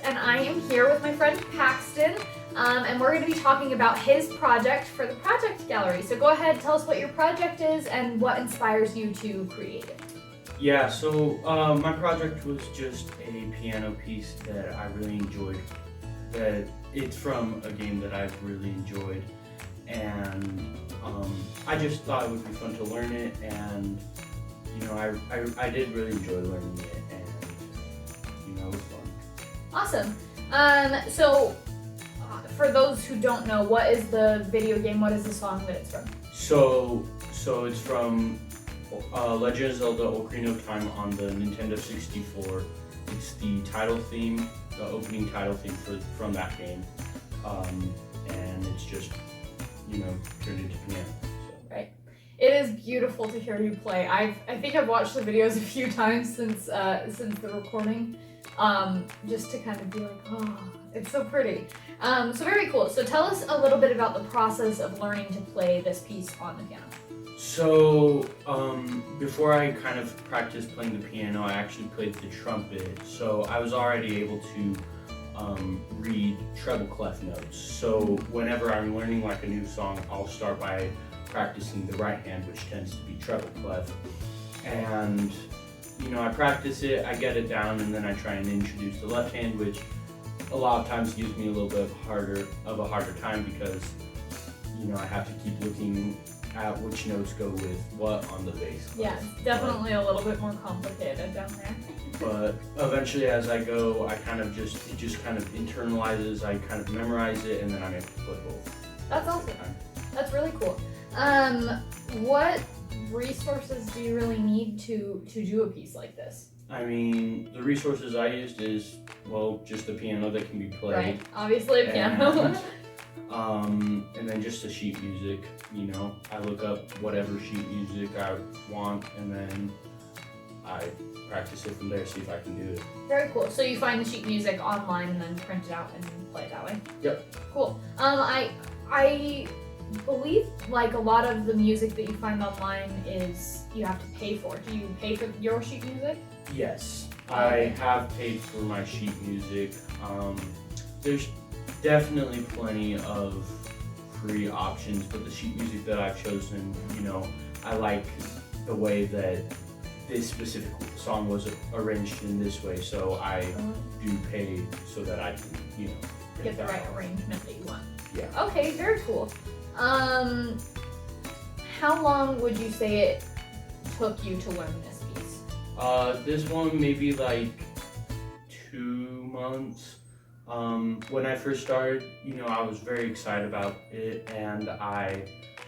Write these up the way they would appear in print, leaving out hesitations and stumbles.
and I am here with my friend Paxton, and we're going to be talking about his project for the project gallery. So go ahead, tell us what your project is and what inspires you to create it. Yeah, so my project was just a piano piece that I really enjoyed. That it's from a game that I've really enjoyed, and I just thought it would be fun to learn it, and you know, I did really enjoy learning it, and you know, it was fun. Awesome. So for those who don't know, what is the video game? What is the song that it's from? So it's from Legend of Zelda Ocarina of Time on the Nintendo 64. It's the title theme, the opening title theme from that game, and it's just, you know, turned into piano. So. Right. It is beautiful to hear you play. I think I've watched the videos a few times since the recording, just to kind of be like, oh, it's so pretty. So very cool. So tell us a little bit about the process of learning to play this piece on the piano. So before I kind of practiced playing the piano, I actually played the trumpet. So I was already able to read treble clef notes. So whenever I'm learning like a new song, I'll start by practicing the right hand, which tends to be treble clef. And you know, I practice it, I get it down, and then I try and introduce the left hand, which a lot of times gives me a little bit of a harder time because, you know, I have to keep looking at which notes go with what on the bass clef. Yeah, it's definitely a little bit more complicated down there. But eventually, as I go, it just kind of internalizes. I kind of memorize it, and then I'm able to play both. That's awesome. That's really cool. What resources do you really need to do a piece like this? I mean, the resources I used is, well, just the piano that can be played. Right, obviously a piano. And then just the sheet music, you know. I look up whatever sheet music I want, and then I practice it from there, see if I can do it. Very cool. So you find the sheet music online and then print it out and play it that way? Yep. Cool. I believe like a lot of the music that you find online is you have to pay for. Do you pay for your sheet music? Yes, I have paid for my sheet music. There's definitely plenty of free options, but the sheet music that I've chosen, you know, I like the way that this specific song was arranged in this way, so I do pay so that I can, you know, get the right arrangement that you want. Yeah. Okay, very cool. How long would you say it took you to learn this piece? This one maybe like 2 months. When I first started, you know, I was very excited about it, and I,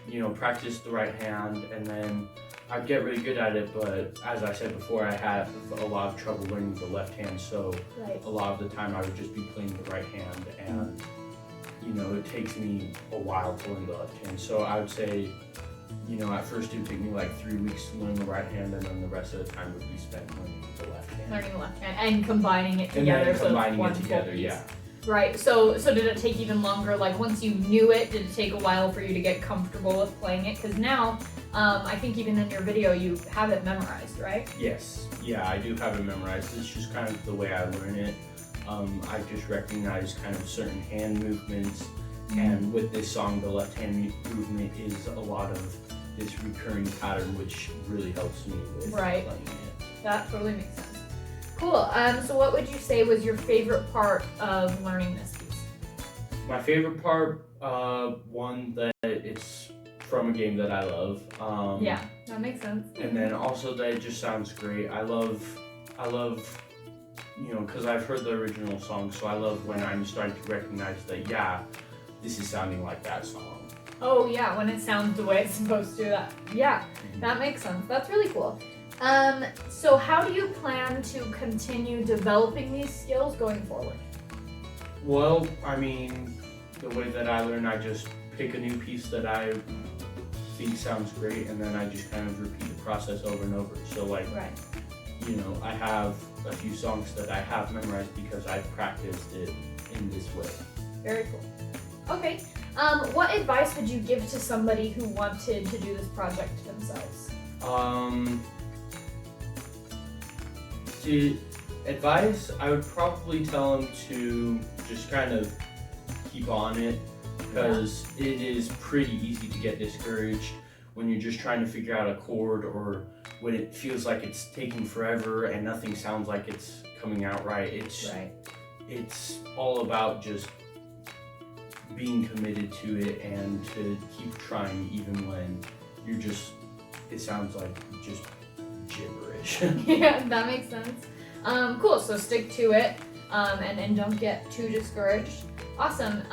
you know, practiced the right hand, and then I'd get really good at it, but as I said before, I had a lot of trouble learning the left hand, so a lot of the time I would just be playing the right hand, and you know, it takes me a while to learn the left hand. So I would say, you know, at first it would take me like 3 weeks to learn the right hand, and then the rest of the time would be spent learning the left hand. Learning the left hand and combining it together. And then combining so it it's together, piece. yeah. Right, so did it take even longer, like once you knew it, did it take a while for you to get comfortable with playing it? Because now, I think even in your video you have it memorized, right? Yes, yeah, I do have it memorized. It's just kind of the way I learn it. I just recognize kind of certain hand movements, and with this song, the left hand movement is a lot of this recurring pattern, which really helps me with playing it. That totally makes sense. Cool. So what would you say was your favorite part of learning this piece? My favorite part, one that it's from a game that I love. Yeah, that makes sense. And then also that it just sounds great. I love, you know, because I've heard the original song, so I love when I'm starting to recognize that, yeah, this is sounding like that song. Oh yeah, when it sounds the way it's supposed to. That makes sense. That's really cool. So how do you plan to continue developing these skills going forward? Well, I mean, the way that I learn, I just pick a new piece that I think sounds great, and then I just kind of repeat the process over and over. So like, you know, I have a few songs that I have memorized because I've practiced it in this way. Very cool. Okay. What advice would you give to somebody who wanted to do this project themselves? advice, I would probably tell them to just kind of keep on it, because it is pretty easy to get discouraged when you're just trying to figure out a chord, or when it feels like it's taking forever and nothing sounds like it's coming out right. It's all about just being committed to it and to keep trying even when it sounds like just gibberish. Yeah, that makes sense. Cool, so stick to it, and don't get too discouraged. Awesome.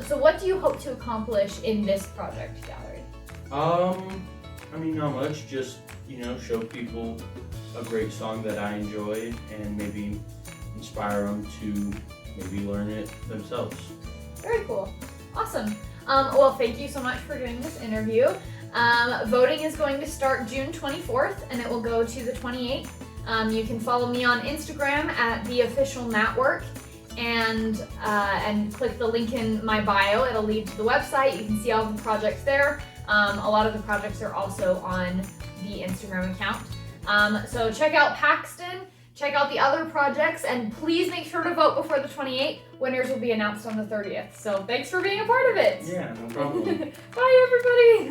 So what do you hope to accomplish in this project gallery? I mean, not much, just, show people a great song that I enjoy and maybe inspire them to maybe learn it themselves. Very cool. Awesome. Well, thank you so much for doing this interview. Voting is going to start June 24th and it will go to the 28th. You can follow me on Instagram at @theofficialmatwork and click the link in my bio. It'll lead to the website. You can see all the projects there. A lot of the projects are also on the Instagram account. So check out Paxton, check out the other projects, and please make sure to vote before the 28th. Winners will be announced on the 30th. So thanks for being a part of it. Yeah, no problem. Bye, everybody.